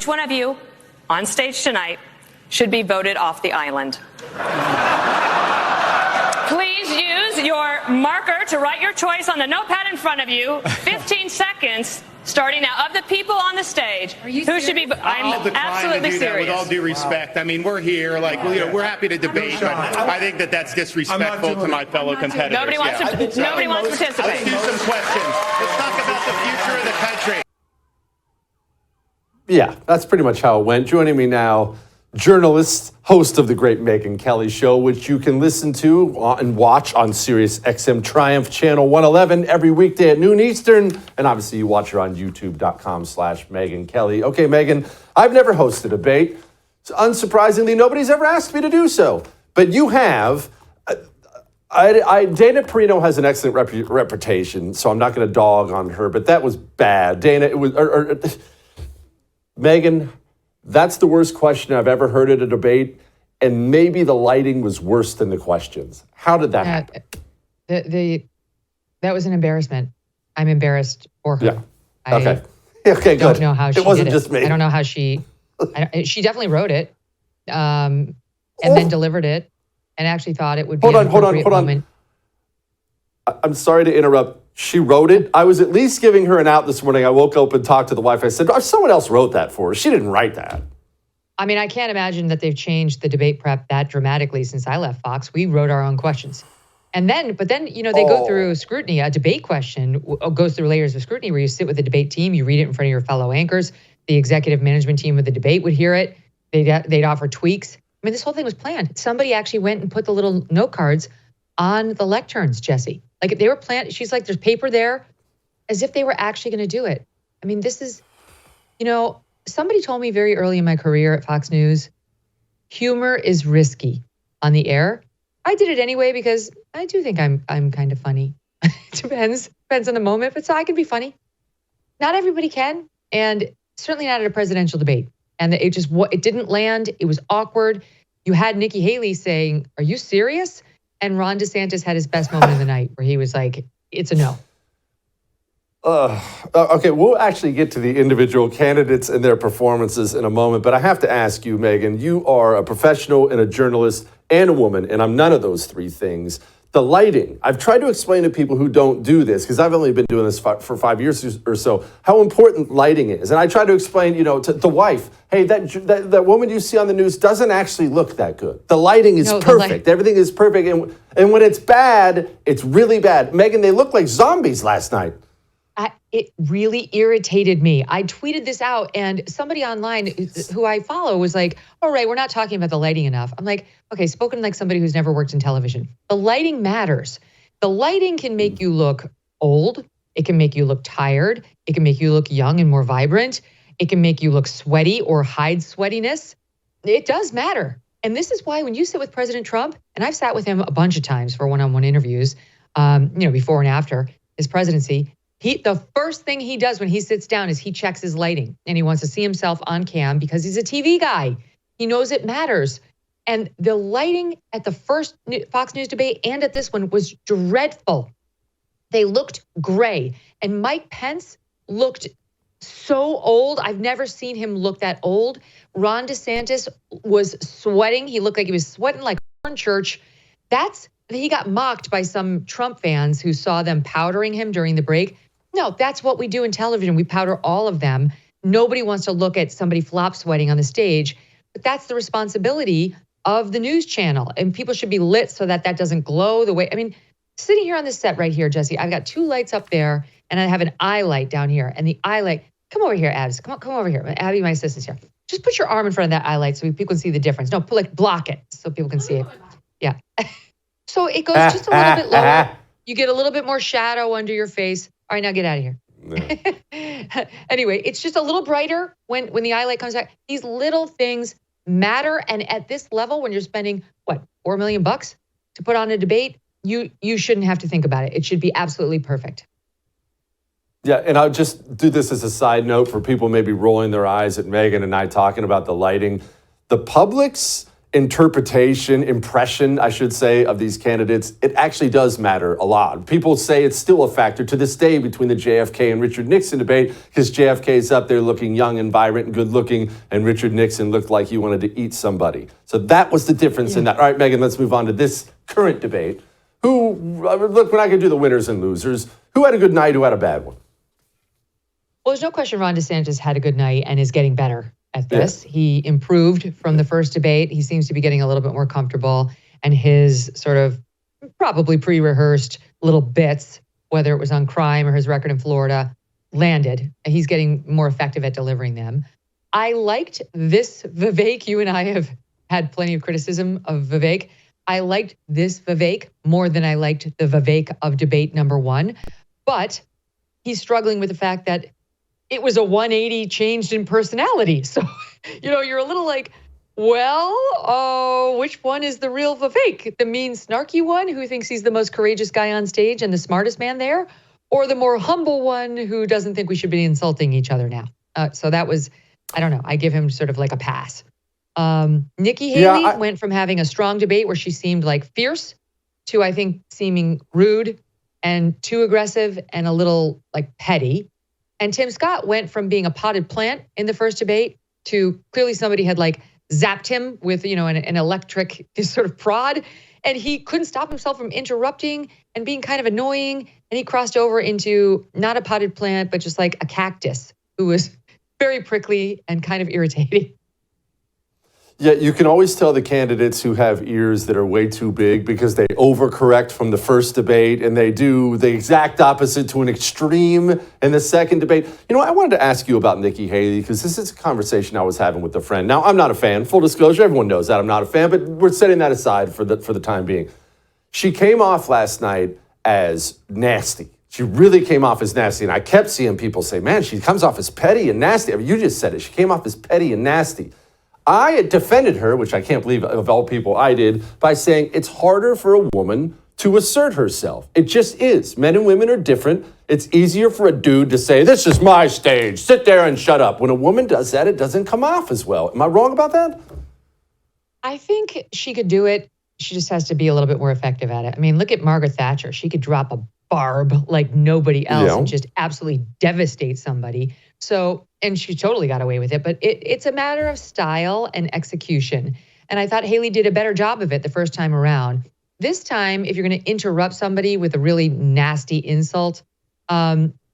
Which one of you on stage tonight should be voted off the island? Please use your marker to write your choice on the notepad in front of you. 15 seconds. Starting now, of the people on the stage, who should be? I'm absolutely serious. With all due respect, I mean, we're here, like, we're happy to debate, but I think that's disrespectful to my fellow competitors. Nobody wants to participate. Let's do some questions. Let's talk about the future of the country. Yeah, that's pretty much how it went. Joining me now, journalist, host of the great Megyn Kelly Show, which you can listen to and watch on Sirius XM Triumph Channel 111 every weekday at noon Eastern. And obviously you watch her on youtube.com/Megyn Kelly. Okay, Megyn, I've never hosted a debate. So unsurprisingly, nobody's ever asked me to do so. But you have. Dana Perino has an excellent reputation, so I'm not going to dog on her, but that was bad. Dana, it was... Megyn, that's the worst question I've ever heard at a debate, and maybe the lighting was worse than the questions. How did that happen? That was an embarrassment. I'm embarrassed for her. Yeah. Okay. Okay, good. I don't know how she It wasn't did just me. I don't know how she definitely wrote it and then delivered it and actually thought it would be an appropriate moment. I'm sorry to interrupt. She wrote it. I was at least giving her an out this morning. I woke up and talked to the wife. I said, someone else wrote that for her. She didn't write that. I mean, I can't imagine that they've changed the debate prep that dramatically since I left Fox. We wrote our own questions. But then, they go through scrutiny. A debate question goes through layers of scrutiny where you sit with the debate team, you read it in front of your fellow anchors. The executive management team of the debate would hear it. They'd offer tweaks. I mean, this whole thing was planned. Somebody actually went and put the little note cards on the lecterns, Jesse. Like they were planned. She's like, there's paper there, as if they were actually going to do it. I mean, this is, somebody told me very early in my career at Fox News, humor is risky on the air. I did it anyway because I do think I'm kind of funny. Depends on the moment, but so I can be funny. Not everybody can, and certainly not at a presidential debate. And it didn't land. It was awkward. You had Nikki Haley saying, "Are you serious?" And Ron DeSantis had his best moment of the night where he was like, "It's a no." Okay, we'll actually get to the individual candidates and their performances in a moment, but I have to ask you, Megyn, you are a professional and a journalist and a woman, and I'm none of those three things. The lighting, I've tried to explain to people who don't do this, because I've only been doing this for 5 years or so, how important lighting is. And I try to explain, to the wife, hey, that woman you see on the news doesn't actually look that good. The lighting is perfect. Everything is perfect. And when it's bad, it's really bad. Megyn, they looked like zombies last night. It really irritated me. I tweeted this out and somebody online who I follow was like, all right, we're not talking about the lighting enough. I'm like, okay, spoken like somebody who's never worked in television. The lighting matters. The lighting can make you look old. It can make you look tired. It can make you look young and more vibrant. It can make you look sweaty or hide sweatiness. It does matter. And this is why when you sit with President Trump, and I've sat with him a bunch of times for one-on-one interviews, before and after his presidency, the first thing he does when he sits down is he checks his lighting and he wants to see himself on cam because he's a TV guy. He knows it matters. And the lighting at the first Fox News debate and at this one was dreadful. They looked gray. And Mike Pence looked so old. I've never seen him look that old. Ron DeSantis was sweating. He looked like he was sweating like a church. He got mocked by some Trump fans who saw them powdering him during the break. No, that's what we do in television. We powder all of them. Nobody wants to look at somebody flop sweating on the stage, but that's the responsibility of the news channel. And people should be lit so that doesn't glow the way. I mean, sitting here on this set right here, Jesse, I've got 2 lights up there and I have an eye light down here. And the eye light, come over here, Abs. Come over here. Abby, my assistant's here. Just put your arm in front of that eye light so people can see the difference. No, block it so people can see it. Yeah. So it goes just a little bit lower. You get a little bit more shadow under your face. All right, now get out of here. No. Anyway, it's just a little brighter when the eye light comes back. These little things matter. And at this level, when you're spending, $4 million to put on a debate, you shouldn't have to think about it. It should be absolutely perfect. Yeah, and I'll just do this as a side note for people maybe rolling their eyes at Megyn and I talking about the lighting. The Publix impression, I should say, of these candidates, it actually does matter a lot. People say it's still a factor to this day between the JFK and Richard Nixon debate, because JFK is up there looking young and vibrant and good looking, and Richard Nixon looked like he wanted to eat somebody. So that was the difference in that. All right, Megyn, let's move on to this current debate. Look, we're not going to do the winners and losers. Who had a good night, who had a bad one? Well, there's no question Ron DeSantis had a good night and is getting better at this. Yeah. He improved from the first debate. He seems to be getting a little bit more comfortable, and his sort of probably pre-rehearsed little bits, whether it was on crime or his record in Florida, landed. He's getting more effective at delivering them. I liked this Vivek. You and I have had plenty of criticism of Vivek. I liked this Vivek more than I liked the Vivek of debate number one, but he's struggling with the fact that it was a 180 changed in personality. So, you're a little like, well, which one is the real Vivek? The mean, snarky one who thinks he's the most courageous guy on stage and the smartest man there? Or the more humble one who doesn't think we should be insulting each other now? So that was, I don't know, I give him sort of like a pass. Nikki Haley went from having a strong debate where she seemed like fierce to, I think, seeming rude and too aggressive and a little like petty. And Tim Scott went from being a potted plant in the first debate to clearly somebody had like zapped him with, an electric sort of prod. And he couldn't stop himself from interrupting and being kind of annoying. And he crossed over into not a potted plant, but just like a cactus who was very prickly and kind of irritating. Yeah, you can always tell the candidates who have ears that are way too big because they overcorrect from the first debate and they do the exact opposite to an extreme in the second debate. I wanted to ask you about Nikki Haley because this is a conversation I was having with a friend. Now, I'm not a fan. Full disclosure, everyone knows that I'm not a fan, but we're setting that aside for the time being. She came off last night as nasty. She really came off as nasty. And I kept seeing people say, man, she comes off as petty and nasty. I mean, you just said it. She came off as petty and nasty. I defended her, which I can't believe of all people I did, by saying it's harder for a woman to assert herself. It just is. Men and women are different. It's easier for a dude to say, this is my stage, sit there and shut up. When a woman does that, it doesn't come off as well. Am I wrong about that? I think she could do it. She just has to be a little bit more effective at it. I mean, look at Margaret Thatcher. She could drop a barb like nobody else and just absolutely devastate somebody. So, and she totally got away with it, but it's a matter of style and execution. And I thought Haley did a better job of it the first time around. This time, if you're going to interrupt somebody with a really nasty insult,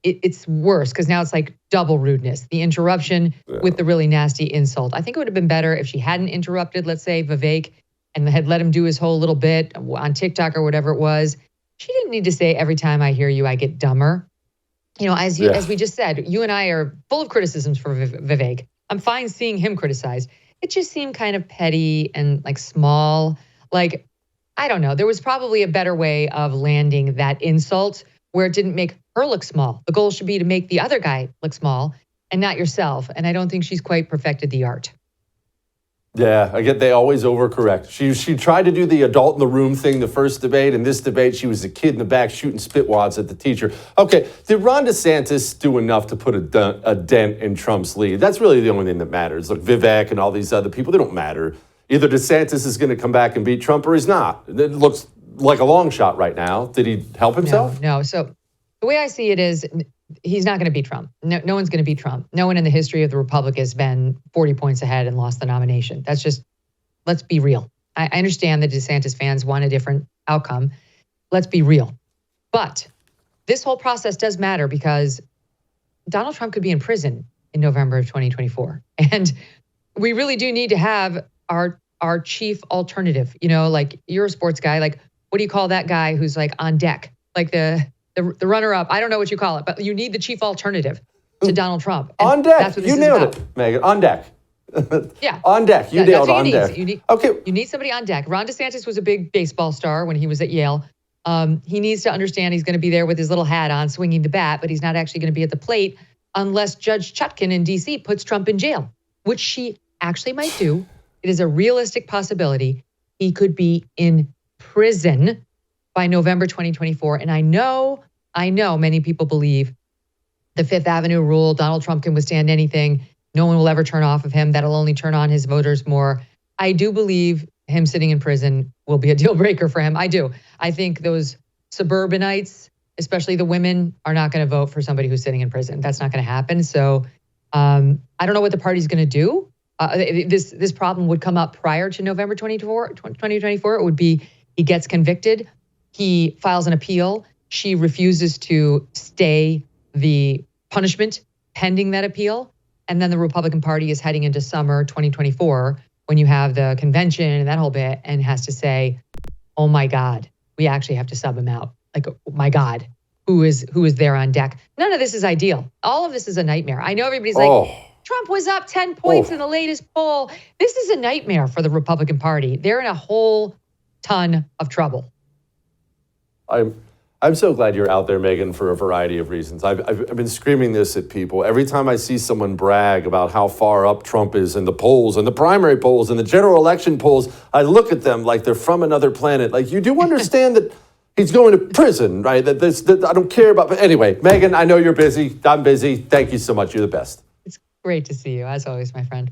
it's worse because now it's like double rudeness. The interruption with the really nasty insult. I think it would have been better if she hadn't interrupted, let's say, Vivek, and had let him do his whole little bit on TikTok or whatever it was. She didn't need to say, every time I hear you, I get dumber. As we just said, you and I are full of criticisms for Vivek. I'm fine seeing him criticized. It just seemed kind of petty and like small. Like, I don't know. There was probably a better way of landing that insult where it didn't make her look small. The goal should be to make the other guy look small and not yourself. And I don't think she's quite perfected the art. Yeah, I get they always overcorrect. She tried to do the adult in the room thing the first debate. In this debate, she was a kid in the back shooting spitwads at the teacher. Okay, did Ron DeSantis do enough to put a dent in Trump's lead? That's really the only thing that matters. Look, Vivek and all these other people, they don't matter. Either DeSantis is going to come back and beat Trump or he's not. It looks like a long shot right now. Did he help himself? No. So the way I see it is he's not going to beat Trump. No one's going to beat Trump. No one in the history of the Republic has been 40 points ahead and lost the nomination. That's just, let's be real. I understand that DeSantis fans want a different outcome. Let's be real. But this whole process does matter because Donald Trump could be in prison in November of 2024. And we really do need to have our chief alternative. Like you're a sports guy. Like, what do you call that guy who's like on deck? Like the runner-up. I don't know what you call it, but you need the chief alternative to Donald Trump. And on deck. That's what this you nailed it, Megyn. On deck. Yeah. On deck. You nailed on deck. You need somebody on deck. Ron DeSantis was a big baseball star when he was at Yale. He needs to understand he's going to be there with his little hat on, swinging the bat, but he's not actually going to be at the plate unless Judge Chutkan in D.C. puts Trump in jail, which she actually might do. It is a realistic possibility. He could be in prison by November 2024. And I know many people believe the Fifth Avenue rule, Donald Trump can withstand anything. No one will ever turn off of him. That'll only turn on his voters more. I do believe him sitting in prison will be a deal breaker for him. I do. I think those suburbanites, especially the women, are not going to vote for somebody who's sitting in prison. That's not going to happen. So I don't know what the party's going to do. This problem would come up prior to November 2024. It would be he gets convicted, he files an appeal, she refuses to stay the punishment pending that appeal, and then the Republican Party is heading into summer 2024 when you have the convention and that whole bit, and has to say, oh my God, we actually have to sub him out. Like, oh my God, who is there on deck? None of this is ideal. All of this is a nightmare. I know everybody's like, Trump was up 10 points in the latest poll. This is a nightmare for the Republican Party. They're in a whole ton of trouble. I'm so glad you're out there, Megyn, for a variety of reasons. I've been screaming this at people. Every time I see someone brag about how far up Trump is in the polls and the primary polls and the general election polls, I look at them like they're from another planet. Like, you do understand that he's going to prison, right? That I don't care about. But anyway, Megyn, I know you're busy. I'm busy. Thank you so much. You're the best. It's great to see you, as always, my friend.